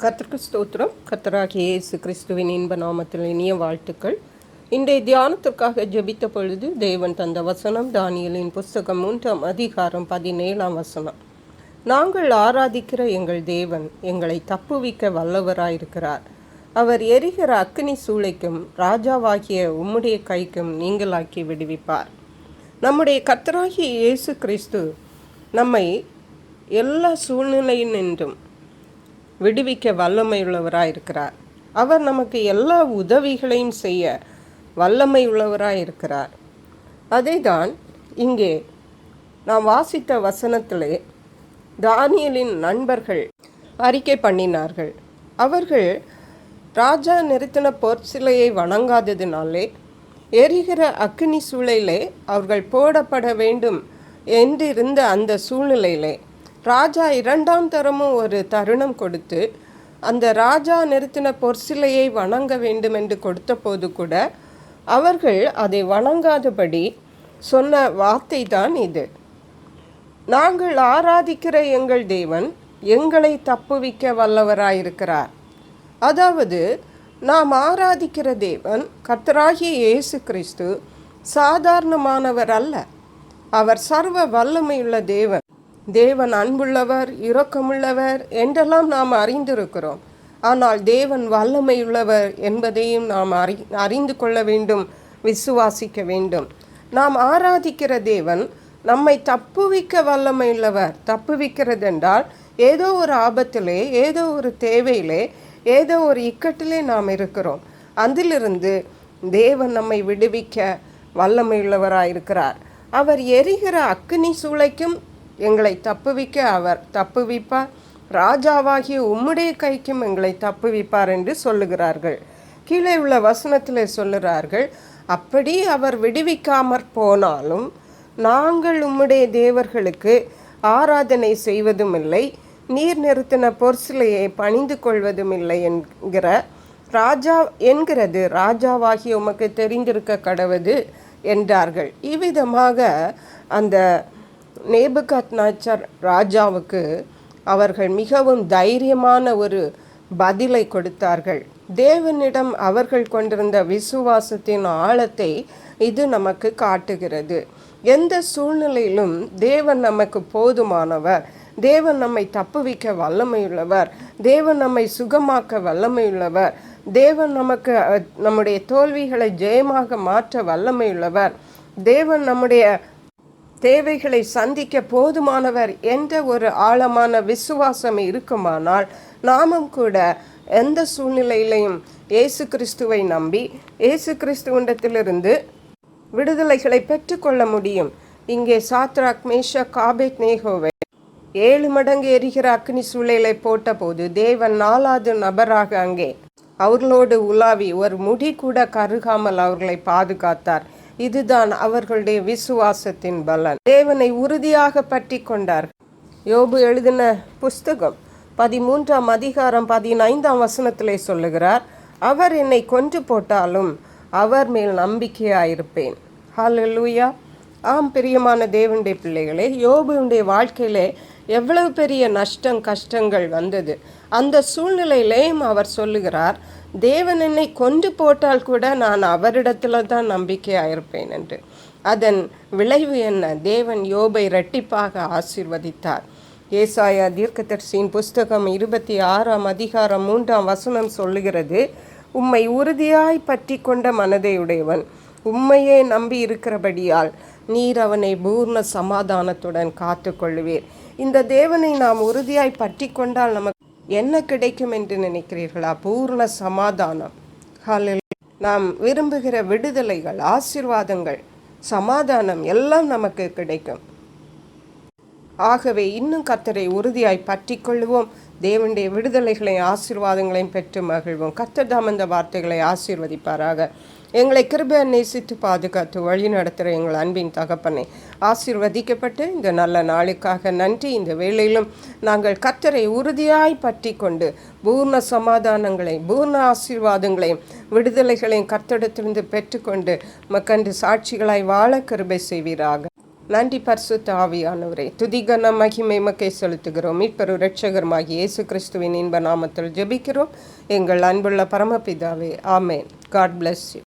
கர்த்தருக்கு ஸ்தோத்திரம். கர்த்தராகிய இயேசு கிறிஸ்துவின் இன்ப நாமத்தில் இனிய வாழ்த்துக்கள். இன்றைய தியானத்திற்காக ஜெபித்த பொழுது தேவன் தந்த வசனம் தானியேலின் புஸ்தகம் 3ஆம் அதிகாரம் 17ஆம் வசனம். நாங்கள் ஆராதிக்கிற எங்கள் தேவன் எங்களை தப்புவிக்க வல்லவராயிருக்கிறார். அவர் எரிகிற அக்கினி சூளைக்கும் ராஜாவாகிய உம்முடைய கைக்கும் நீங்களாக்கி விடுவிப்பார். நம்முடைய கர்த்தராகிய இயேசு கிறிஸ்து நம்மை எல்லா சூழ்நிலையினின்றும் விடுவிக்க வல்லமையுள்ளவராயிருக்கிறார். அவர் நமக்கு எல்லா உதவிகளையும் செய்ய வல்லமையுள்ளவராயிருக்கிறார். அதை தான் இங்கே நாம் வாசித்த வசனத்திலே தானியேலின் நண்பர்கள் அறிக்கை பண்ணினார்கள். அவர்கள் ராஜா நிறுத்தின பொற்சிலையை வணங்காததினாலே எரிகிற அக்கினி சூளையிலே அவர்கள் போடப்பட வேண்டும் என்றிருந்த அந்த சூழ்நிலையிலே ராஜா 2ஆம் தரமும் ஒரு தருணம் கொடுத்து அந்த ராஜா நிறுத்தின பொற்சிலையை வணங்க வேண்டும் என்று கொடுத்த போது கூட அவர்கள் அதை வணங்காதபடி சொன்ன வார்த்தை தான் இது. நாங்கள் ஆராதிக்கிற எங்கள் தேவன் எங்களை தப்புவிக்க வல்லவராயிருக்கிறார். அதாவது நாம் ஆராதிக்கிற தேவன் கர்த்தராகிய இயேசு கிறிஸ்து சாதாரணமானவர் அல்ல. அவர் சர்வ வல்லமையுள்ள தேவன். தேவன் அன்புள்ளவர், இரக்கமுள்ளவர் என்றெல்லாம் நாம் அறிந்திருக்கிறோம். ஆனால் தேவன் வல்லமையுள்ளவர் என்பதையும் நாம் அறிந்து கொள்ள வேண்டும், விசுவாசிக்க வேண்டும். நாம் ஆராதிக்கிற தேவன் நம்மை தப்புவிக்க வல்லமையுள்ளவர். தப்புவிக்கிறது என்றால் ஏதோ ஒரு ஆபத்திலே, ஏதோ ஒரு தேவையிலே, ஏதோ ஒரு இக்கட்டிலே நாம் இருக்கிறோம். அதிலிருந்து தேவன் நம்மை விடுவிக்க வல்லமையுள்ளவராயிருக்கிறார். அவர் எரிகிற அக்கினி சூளைக்கும் எங்களை தப்புவிக்க அவர் தப்புவிப்பார். ராஜாவாகிய உம்முடைய கைக்கும் எங்களை தப்புவிப்பார் என்று சொல்லுகிறார்கள். கீழே உள்ள வசனத்தில் சொல்லுகிறார்கள், அப்படி அவர் விடுவிக்காமற் போனாலும் நாங்கள் உம்முடைய தேவர்களுக்கு ஆராதனை செய்வதும் இல்லை, நீர் நிறுத்தின பொற்சிலையை பணிந்து கொள்வதும் இல்லை என்கிறது ராஜாவாகிய உமக்கு தெரிந்திருக்க கடவது என்றார்கள். இவ்விதமாக அந்த நேபுகாத்நேச்சர் ராஜாவுக்கு அவர்கள் மிகவும் தைரியமான ஒரு பதிலை கொடுத்தார்கள். தேவனிடம் அவர்கள் கொண்டிருந்த விசுவாசத்தின் ஆழத்தை இது நமக்கு காட்டுகிறது. எந்த சூழ்நிலையிலும் தேவன் நமக்கு போதுமானவர், தேவன் நம்மை தப்புவிக்க வல்லமையுள்ளவர், தேவன் நம்மை சுகமாக்க வல்லமையுள்ளவர், தேவன் நமக்கு நம்முடைய தோல்விகளை ஜெயமாக மாற்ற வல்லமையுள்ளவர், தேவன் நம்முடைய தேவைகளை சந்திக்க போதுமானவர் என்ற ஒரு ஆழமான விசுவாசம் இருக்குமானால் நாமும் கூட எந்த சூழ்நிலையிலையும் இயேசு கிறிஸ்துவை நம்பி இயேசு கிறிஸ்துவிடத்திலிருந்து விடுதலைகளை பெற்றுக்கொள்ள முடியும். இங்கே சாத்ராக், மேஷாக், ஆபேத்நேகோவை 7 மடங்கு எரிகிற அக்னி சூளையிலே போட்ட போது தேவன் 4வது நபராக அங்கே அவர்களோடு உலாவி ஒரு முடி கூட கருகாமல் அவர்களை பாதுகாத்தார். இதுதான் அவர்களுடைய விசுவாசத்தின் பலன். தேவனை உறுதியாக பற்றி கொண்டார்கள். யோபு எழுதின புஸ்தகம் 13ஆம் அதிகாரம் 15ஆம் வசனத்திலே சொல்லுகிறார், அவர் என்னை கொன்று போட்டாலும் அவர் மேல் நம்பிக்கையாயிருப்பேன். ஹல்லேலூயா. ஆம், பிரியமான தேவனுடைய பிள்ளைகளே, யோபுடைய வாழ்க்கையிலே எவ்வளவு பெரிய நஷ்டம் கஷ்டங்கள் வந்தது. அந்த சூழ்நிலையிலேயும் அவர் சொல்லுகிறார், தேவன் என்னை கொன்று போட்டால் கூட நான் அவரிடத்துல தான் நம்பிக்கையாயிருப்பேன் என்று. அதன் விளைவு என்ன? தேவன் யோபை இரட்டிப்பாக ஆசீர்வதித்தார். ஏசாயா தீர்க்கதரிசியின் புஸ்தகம் 26ஆம் அதிகாரம் 3ஆம் வசனம் சொல்லுகிறது, உம்மை உறுதியாய் பற்றி கொண்ட மனதையுடையவன் உம்மையே நம்பி இருக்கிறபடியால் நீர் அவனை பூர்ண சமாதானத்துடன் காத்து கொள்ளுவீர். இந்த தேவனை நாம் உறுதியாய் பற்றி கொண்டால் நமக்கு என்ன கிடைக்கும் என்று நினைக்கிறீர்களா? பூர்ண சமாதானம். நாம் விரும்புகிற விடுதலைகள், ஆசீர்வாதங்கள், சமாதானம் எல்லாம் நமக்கு கிடைக்கும். ஆகவே இன்னும் கர்த்தரை உறுதியாய் பற்றி கொள்வோம். தேவனுடைய விடுதலைகளையும் ஆசீர்வாதங்களையும் பெற்று மகிழ்வோம். கர்த்தர் தாம் இந்த வார்த்தைகளை ஆசீர்வதிப்பாராக. எங்களை கிருபையை நேசித்து பாதுகாத்து வழி நடத்துகிற எங்கள் அன்பின் தகப்பனை ஆசீர்வதிக்கப்பட்டு இந்த நல்ல நாளுக்காக நன்றி. இந்த வேளையிலும் நாங்கள் கர்த்தரை உறுதியாய் பற்றி கொண்டு பூர்ண சமாதானங்களையும் பூர்ண ஆசீர்வாதங்களையும் விடுதலைகளையும் கர்த்தரிடத்திலிருந்து பெற்றுக்கொண்டு மக்கண்டு சாட்சிகளாய் வாழ கிருபை செய்வீராக. நன்றி பரிசுத்த ஆவியானவரே. துதிகன மகிமை மக்கை செலுத்துகிறோம். மீட்பரு இரட்சகருமாகிய இயேசு கிறிஸ்துவின் இன்ப நாமத்தில் ஜெபிக்கிறோம் எங்கள் அன்புள்ள பரமபிதாவே. ஆமேன். God bless you.